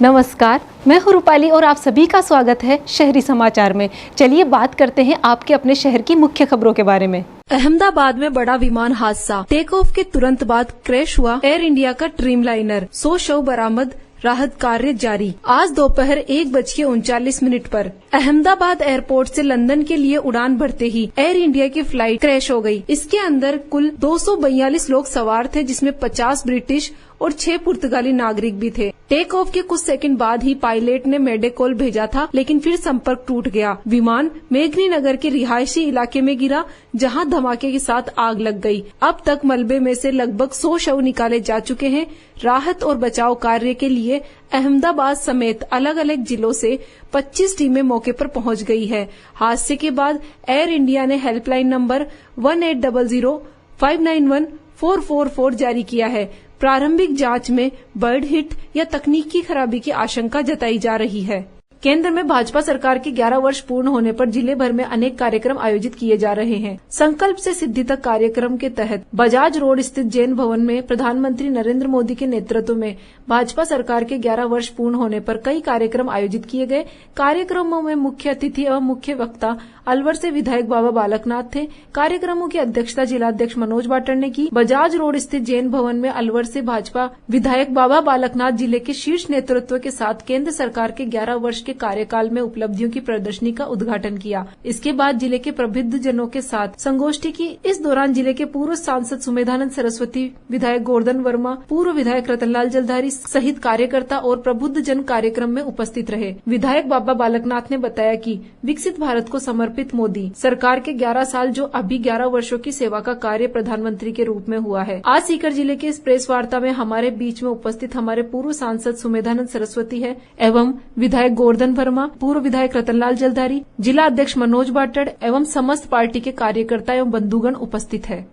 नमस्कार, मैं हूं रूपाली और आप सभी का स्वागत है शहरी समाचार में। चलिए बात करते हैं आपके अपने शहर की मुख्य खबरों के बारे में। अहमदाबाद में बड़ा विमान हादसा, टेक ऑफ के तुरंत बाद क्रैश हुआ एयर इंडिया का ड्रीमलाइनर, 100 शव बरामद, राहत कार्य जारी। आज दोपहर 1:39 पर अहमदाबाद एयरपोर्ट से लंदन के लिए उड़ान भरते ही एयर इंडिया की फ्लाइट क्रैश हो गई। इसके अंदर कुल 242 लोग सवार थे, जिसमें 50 ब्रिटिश और 6 पुर्तगाली नागरिक भी थे। टेक ऑफ के कुछ सेकंड बाद ही पायलट ने मेडे कॉल भेजा था, लेकिन फिर संपर्क टूट गया। विमान मेघनी नगर के रिहायशी इलाके में गिरा, जहां धमाके के साथ आग लग गई। अब तक मलबे में से लगभग 100 शव निकाले जा चुके हैं। राहत और बचाव कार्य के लिए अहमदाबाद समेत अलग अलग जिलों से 25 टीमें मौके पर पहुंच गई है। हादसे के बाद एयर इंडिया ने हेल्पलाइन नंबर 1800-591-444 जारी किया है। प्रारंभिक जांच में बर्ड हिट या तकनीकी खराबी की आशंका जताई जा रही है। केंद्र में भाजपा सरकार के 11 वर्ष पूर्ण होने पर जिले भर में अनेक कार्यक्रम आयोजित किए जा रहे हैं। संकल्प से सिद्धि तक कार्यक्रम के तहत बजाज रोड स्थित जैन भवन में प्रधानमंत्री नरेंद्र मोदी के नेतृत्व में भाजपा सरकार के 11 वर्ष पूर्ण होने पर कई कार्यक्रम आयोजित किए गए। कार्यक्रमों में मुख्य अतिथि एवं मुख्य वक्ता अलवर से विधायक बाबा बालकनाथ थे। कार्यक्रमों की अध्यक्षता जिलाध्यक्ष मनोज वाटड़ ने की। बजाज रोड स्थित जैन भवन में अलवर से भाजपा विधायक बाबा बालकनाथ जिले के शीर्ष नेतृत्व के साथ केंद्र सरकार के 11 वर्ष के कार्यकाल में उपलब्धियों की प्रदर्शनी का उद्घाटन किया। इसके बाद जिले के प्रबुद्ध जनों के साथ संगोष्ठी की। इस दौरान जिले के पूर्व सांसद सुमेधानंद सरस्वती, विधायक गोवर्धन वर्मा, पूर्व विधायक रतनलाल जलधारी सहित कार्यकर्ता और प्रबुद्ध जन कार्यक्रम में उपस्थित रहे। विधायक बाबा बालकनाथ ने बताया कि विकसित भारत को समर्पित मोदी सरकार के 11 साल जो अभी 11 वर्षों की सेवा का कार्य प्रधानमंत्री के रूप में हुआ है। आज सीकर जिले के इस प्रेस वार्ता में हमारे बीच में उपस्थित हमारे पूर्व सांसद सुमेधानंद सरस्वती है एवं विधायक गोवर्धन वर्मा, पूर्व विधायक रतनलाल जलधारी, जिला अध्यक्ष मनोज वाटड़ एवं समस्त पार्टी के कार्यकर्ता एवं बंधुगण उपस्थित है।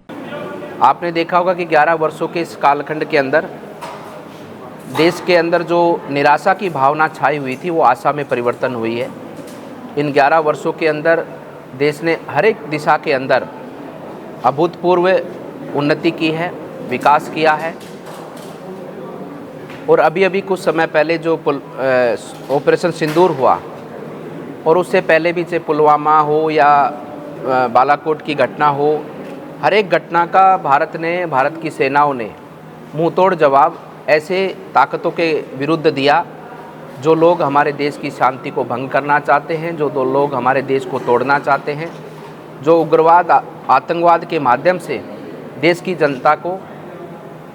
आपने देखा होगा कि 11 वर्षों के इस कालखंड के अंदर देश के अंदर जो निराशा की भावना छाई हुई थी वो आशा में परिवर्तन हुई है। इन 11 वर्षों के अंदर देश ने हर एक दिशा के अंदर अभूतपूर्व उन्नति की है, विकास किया है। और अभी कुछ समय पहले जो ऑपरेशन सिंदूर हुआ और उससे पहले भी चाहे पुलवामा हो या बालाकोट की घटना हो, हर एक घटना का भारत की सेनाओं ने मुंहतोड़ जवाब ऐसे ताकतों के विरुद्ध दिया जो लोग हमारे देश की शांति को भंग करना चाहते हैं, जो दो लोग हमारे देश को तोड़ना चाहते हैं, जो उग्रवाद आतंकवाद के माध्यम से देश की जनता को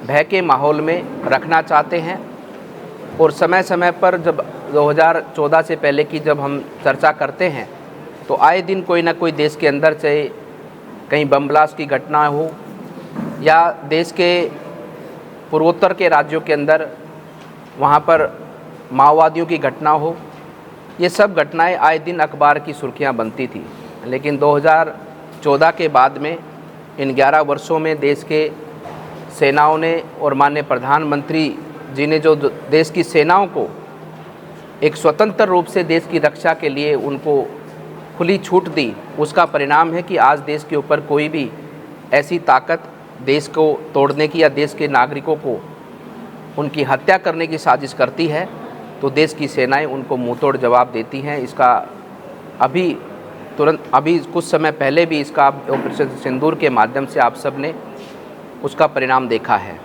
भय के माहौल में रखना चाहते हैं। और समय समय पर जब 2014 से पहले की जब हम चर्चा करते हैं तो आए दिन कोई ना कोई देश के अंदर चाहे कहीं बम ब्लास्ट की घटना हो या देश के पूर्वोत्तर के राज्यों के अंदर वहाँ पर माओवादियों की घटना हो, ये सब घटनाएं आए दिन अखबार की सुर्खियाँ बनती थी। लेकिन 2014 के बाद में इन 11 वर्षों में देश के सेनाओं ने और माननीय प्रधानमंत्री जी ने जो देश की सेनाओं को एक स्वतंत्र रूप से देश की रक्षा के लिए उनको खुली छूट दी, उसका परिणाम है कि आज देश के ऊपर कोई भी ऐसी ताकत देश को तोड़ने की या देश के नागरिकों को उनकी हत्या करने की साजिश करती है तो देश की सेनाएं उनको मुंहतोड़ जवाब देती हैं। इसका अभी कुछ समय पहले भी इसका ऑपरेशन सिंदूर के माध्यम से आप सब ने उसका परिणाम देखा है।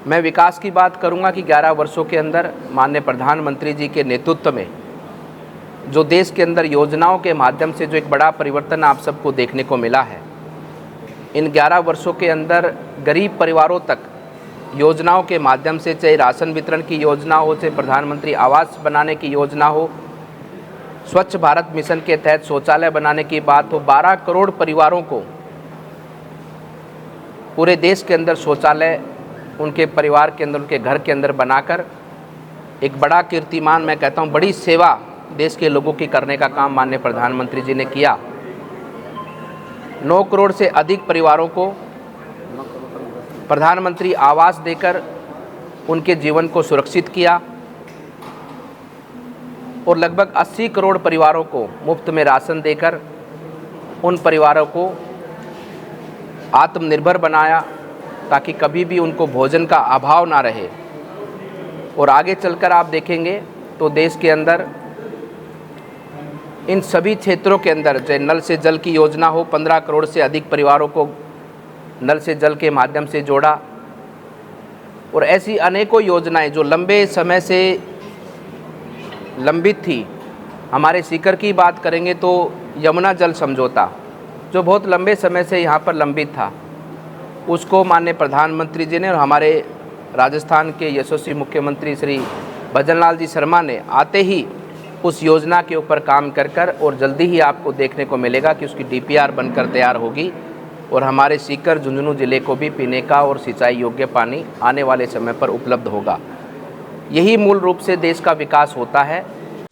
मैं विकास की बात करूंगा कि 11 वर्षों के अंदर माननीय प्रधानमंत्री जी के नेतृत्व में जो देश के अंदर योजनाओं के माध्यम से जो एक बड़ा परिवर्तन आप सबको देखने को मिला है। इन 11 वर्षों के अंदर गरीब परिवारों तक योजनाओं के माध्यम से, चाहे राशन वितरण की योजना हो, चाहे प्रधानमंत्री आवास बनाने की योजना हो, स्वच्छ भारत मिशन के तहत शौचालय बनाने की बात हो, 12 करोड़ परिवारों को पूरे देश के अंदर शौचालय उनके परिवार के अंदर, उनके घर के अंदर बनाकर एक बड़ा कीर्तिमान, मैं कहता हूँ बड़ी सेवा देश के लोगों की करने का काम माननीय प्रधानमंत्री जी ने किया। 9 करोड़ से अधिक परिवारों को प्रधानमंत्री आवास देकर उनके जीवन को सुरक्षित किया और लगभग 80 करोड़ परिवारों को मुफ्त में राशन देकर उन परिवारों को आत्मनिर्भर बनाया ताकि कभी भी उनको भोजन का अभाव ना रहे। और आगे चलकर आप देखेंगे तो देश के अंदर इन सभी क्षेत्रों के अंदर जो नल से जल की योजना हो, 15 करोड़ से अधिक परिवारों को नल से जल के माध्यम से जोड़ा, और ऐसी अनेकों योजनाएं जो लंबे समय से लंबित थी। हमारे सीकर की बात करेंगे तो यमुना जल समझौता जो बहुत लंबे समय से यहाँ पर लंबित था, उसको माननीय प्रधानमंत्री जी ने और हमारे राजस्थान के यशस्वी मुख्यमंत्री श्री भजनलाल जी शर्मा ने आते ही उस योजना के ऊपर काम कर और जल्दी ही आपको देखने को मिलेगा कि उसकी DPR बनकर तैयार होगी और हमारे सीकर झुंझुनू ज़िले को भी पीने का और सिंचाई योग्य पानी आने वाले समय पर उपलब्ध होगा। यही मूल रूप से देश का विकास होता है।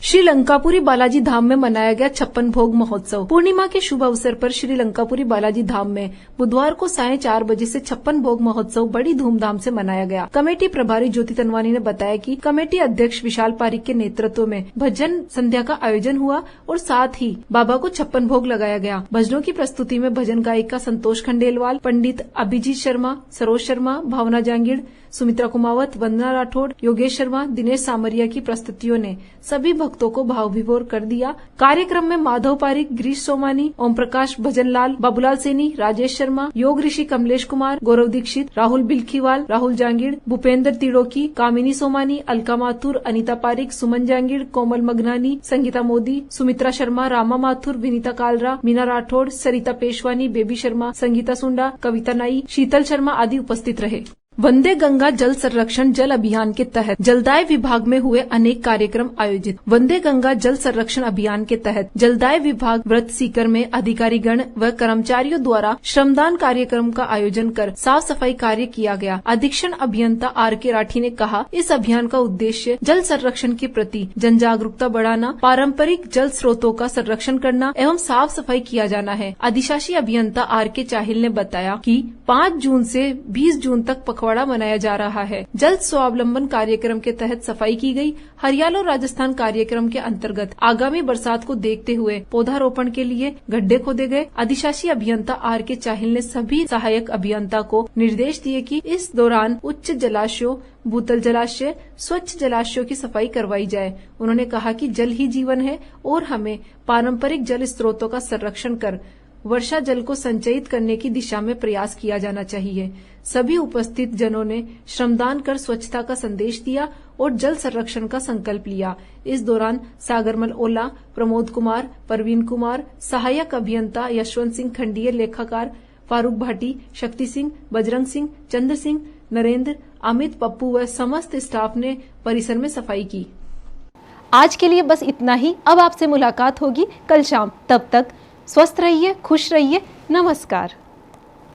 श्री लंकापुरी बालाजी धाम में मनाया गया 56 भोग महोत्सव। पूर्णिमा के शुभ अवसर पर श्री लंकापुरी बालाजी धाम में बुधवार को 4:30 बजे से 56 भोग महोत्सव बड़ी धूमधाम से मनाया गया। कमेटी प्रभारी ज्योति तनवानी ने बताया कि कमेटी अध्यक्ष विशाल पारिक के नेतृत्व में भजन संध्या का आयोजन हुआ और साथ ही बाबा को 56 भोग लगाया गया। भजनों की प्रस्तुति में भजन गायिका संतोष खंडेलवाल, पंडित अभिजीत शर्मा, सरोज शर्मा, भावना जांगीड़, सुमित्रा कुमावत, वंदना राठौड़, योगेश शर्मा, दिनेश सामरिया की प्रस्तुतियों ने सभी भक्तों को भाव विभोर कर दिया। कार्यक्रम में माधव पारिक, गिरीश सोमानी, ओम प्रकाश भजनलाल, बाबूलाल सैनी, राजेश शर्मा, योग ऋषि कमलेश कुमार, गौरव दीक्षित, राहुल बिल्खीवाल, राहुल जांगीड़, भूपेंद्र तिड़ोकी, कामिनी सोमानी, अलका माथुर, अनीता पारिक, सुमन जांगीड़, कोमल मगनानी, संगीता मोदी, सुमित्रा शर्मा, रामा माथुर, विनीता कालरा, मीना राठौड़, सरिता पेशवानी, बेबी शर्मा, संगीता सुंडा, कविता नाई, शीतल शर्मा आदि उपस्थित रहे। वंदे गंगा जल संरक्षण जल अभियान के तहत जलदाय विभाग में हुए अनेक कार्यक्रम आयोजित। वंदे गंगा जल संरक्षण अभियान के तहत जलदाय विभाग व्रत सीकर में अधिकारीगण व कर्मचारियों द्वारा श्रमदान कार्यक्रम का आयोजन कर साफ सफाई कार्य किया गया। अधीक्षण अभियंता RK राठी ने कहा, इस अभियान का उद्देश्य जल संरक्षण के प्रति जन जागरूकता बढ़ाना, पारंपरिक जल स्रोतों का संरक्षण करना एवं साफ सफाई किया जाना है। अधिशासी अभियंता RK चाहिल ने बताया कि 5 जून से 20 जून तक पखवाड़ा मनाया जा रहा है। जल स्वावलंबन कार्यक्रम के तहत सफाई की गई। हरियालो राजस्थान कार्यक्रम के अंतर्गत आगामी बरसात को देखते हुए पौधारोपण के लिए गड्ढे खोदे गए। अधिशासी अभियंता RK चाहिल ने सभी सहायक अभियंता को निर्देश दिए कि इस दौरान उच्च जलाशयों, भूतल जलाशय, स्वच्छ जलाशयों की सफाई करवाई जाए। उन्होंने कहा कि जल ही जीवन है और हमें पारंपरिक जल स्रोतों का संरक्षण कर वर्षा जल को संचयित करने की दिशा में प्रयास किया जाना चाहिए। सभी उपस्थित जनों ने श्रमदान कर स्वच्छता का संदेश दिया और जल संरक्षण का संकल्प लिया। इस दौरान सागरमल ओला, प्रमोद कुमार, परवीन कुमार, सहायक अभियंता यशवंत सिंह खंडिये, लेखाकार फारूक भाटी, शक्ति सिंह, बजरंग सिंह, चंद्र सिंह, नरेंद्र, अमित, पप्पू व समस्त स्टाफ ने परिसर में सफाई की। आज के लिए बस इतना ही। अब आपसे मुलाकात होगी कल शाम। तब तक स्वस्थ रहिए, खुश रहिए। नमस्कार।